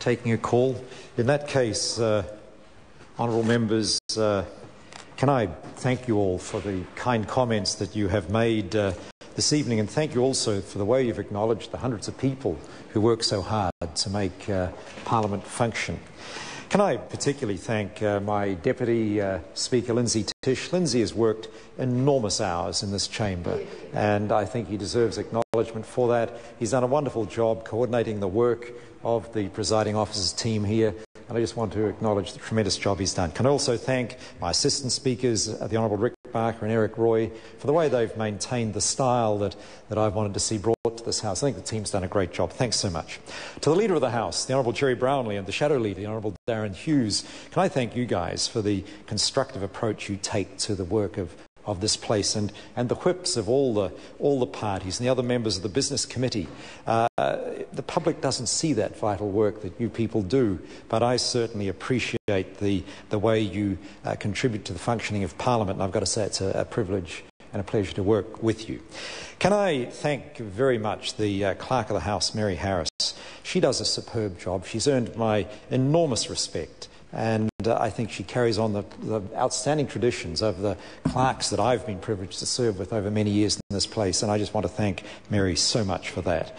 taking a call. In that case, honourable members, can I thank you all for the kind comments that you have made this evening, and thank you also for the way you've acknowledged the hundreds of people who work so hard to make Parliament function. Can I particularly thank my Deputy Speaker, Lindsay Tisch. Lindsay has worked enormous hours in this chamber, and I think he deserves acknowledgement for that. He's done a wonderful job coordinating the work of the presiding officer's team here, and I just want to acknowledge the tremendous job he's done. Can I also thank my assistant speakers, the Honourable Rick Barker and Eric Roy, for the way they've maintained the style that I've wanted to see brought to this House. I think the team's done a great job. Thanks so much. To the Leader of the House, the Honourable Jerry Brownlee, and the Shadow Leader, the Honourable Darren Hughes, can I thank you guys for the constructive approach you take to the work of this place, and the whips of all the parties and the other members of the Business Committee. The public doesn't see that vital work that you people do, but I certainly appreciate the way you contribute to the functioning of Parliament, and I've got to say it's a privilege and a pleasure to work with you. Can I thank very much the Clerk of the House, Mary Harris. She does a superb job. She's earned my enormous respect, and I think she carries on the outstanding traditions of the clerks that I've been privileged to serve with over many years in this place, and I just want to thank Mary so much for that.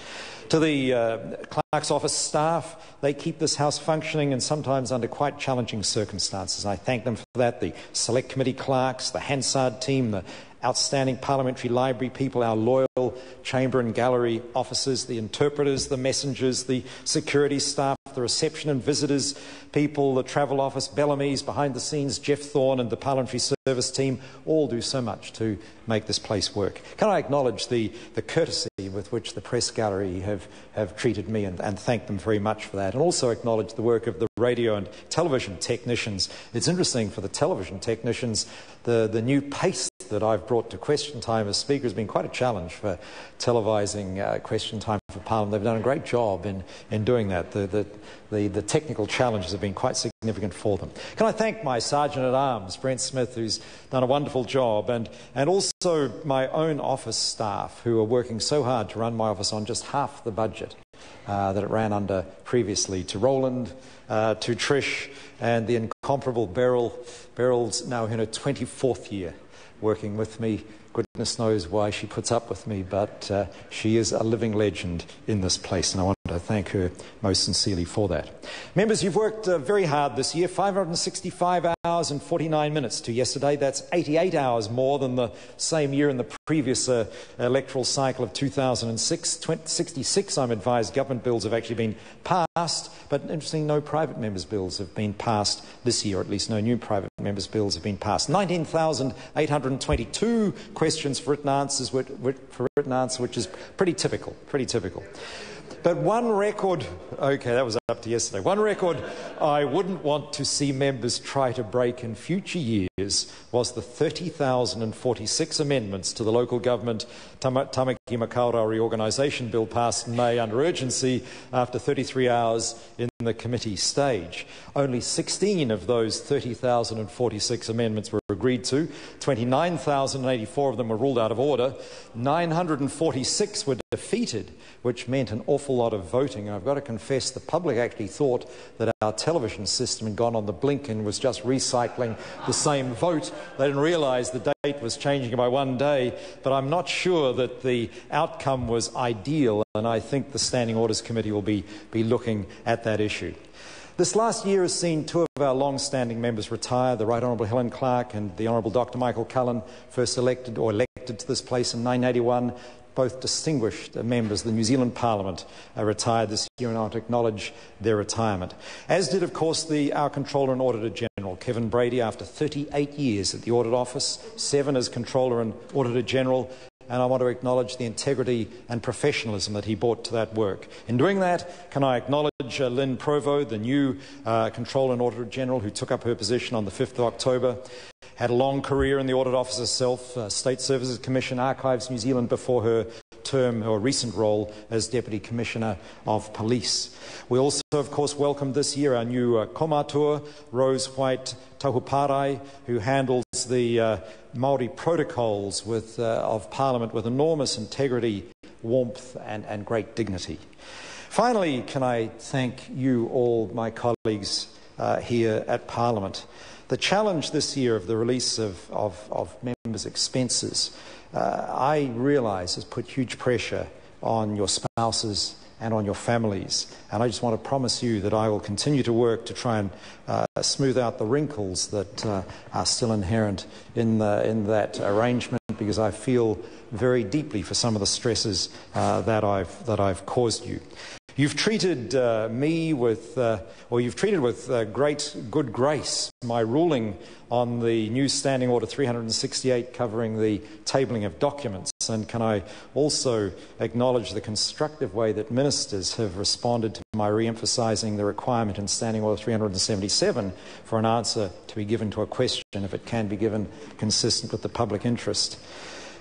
To the Clerk's Office staff, they keep this House functioning and sometimes under quite challenging circumstances. I thank them for that. The Select Committee clerks, the Hansard team, the outstanding Parliamentary Library people, our loyal chamber and gallery officers, the interpreters, the messengers, the security staff, the reception and visitors people, the travel office, Bellamy's, behind the scenes, Jeff Thorne and the Parliamentary Service team all do so much to make this place work. Can I acknowledge the courtesy with which the press gallery have treated me and thank them very much for that, and also acknowledge the work of the radio and television technicians. It's interesting for the television technicians, the new pace that I've brought to Question Time as Speaker has been quite a challenge for televising Question Time for Parliament. They've done a great job in doing that. The technical challenges have been quite significant for them. Can I thank my Sergeant-at-Arms, Brent Smith, who's done a wonderful job, and also my own office staff who are working so hard to run my office on just half the budget that it ran under previously. To Roland, to Trish, and the incomparable Beryl. Beryl's now in her 24th year working with me. Goodness knows why she puts up with me, but she is a living legend in this place, and I want to thank her most sincerely for that. Members, you've worked very hard this year, 565 hours and 49 minutes to yesterday. That's 88 hours more than the same year in the previous electoral cycle of 2006. 66, I'm advised, government bills have actually been passed, but interestingly, no private members' bills have been passed this year, or at least no new private members' bills have been passed. 19,822 questions for written answers, which is pretty typical. But one record, okay, that was up to yesterday. One record I wouldn't want to see members try to break in future years was the 30,046 amendments to the Local Government Tamaki Makaurau Reorganisation Bill passed in May under urgency after 33 hours in the committee stage. Only 16 of those 30,046 amendments were agreed to. 29,084 of them were ruled out of order. 946 were defeated, which meant an awful lot of voting. And I've got to confess, the public actually thought that our television system had gone on the blink and was just recycling the same vote. They didn't realise the date was changing by one day, but I'm not sure that the outcome was ideal, and I think the Standing Orders Committee will be looking at that issue. This last year has seen two of our long-standing members retire, the Right Honourable Helen Clark and the Honourable Dr Michael Cullen, first elected to this place in 1981. Both distinguished members of the New Zealand Parliament retired this year, and I want to acknowledge their retirement. As did, of course, our Controller and Auditor General, Kevin Brady, after 38 years at the Audit Office, 7 as Controller and Auditor General, and I want to acknowledge the integrity and professionalism that he brought to that work. In doing that, can I acknowledge Lynn Provo, the new Controller and Auditor General, who took up her position on the 5th of October, had a long career in the Audit Office herself, State Services Commission, Archives New Zealand before her term or recent role as Deputy Commissioner of Police. We also, of course, welcomed this year our new Komatua, Rose White Tahuparai, who handles the Māori protocols of Parliament with enormous integrity, warmth and great dignity. Finally, can I thank you all, my colleagues here at Parliament. The challenge this year of the release of members' expenses, I realise has put huge pressure on your spouses and on your families. And I just want to promise you that I will continue to work to try and smooth out the wrinkles that are still inherent in that arrangement, because I feel very deeply for some of the stresses that I've caused you. You've treated me with, you've treated with good grace my ruling on the new Standing Order 368 covering the tabling of documents. And can I also acknowledge the constructive way that ministers have responded to my re-emphasising the requirement in Standing Order 377 for an answer to be given to a question if it can be given consistent with the public interest.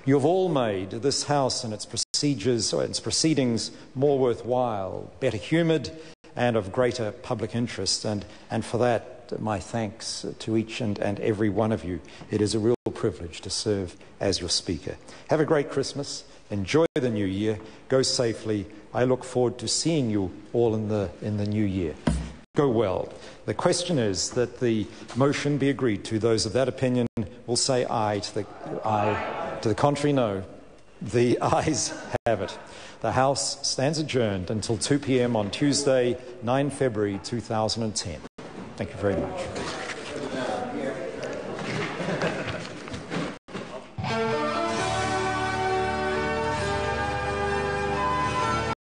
You have all made this House and its procedures or its proceedings more worthwhile, better humoured and of greater public interest. And for that, my thanks to each and every one of you. It is a real privilege to serve as your Speaker. Have a great Christmas. Enjoy the new year. Go safely. I look forward to seeing you all in the new year. Go well. The question is that the motion be agreed to. Those of that opinion will say aye. To the contrary, no. The ayes have it. The House stands adjourned until 2 p.m. on Tuesday, 9 February 2010. Thank you very much.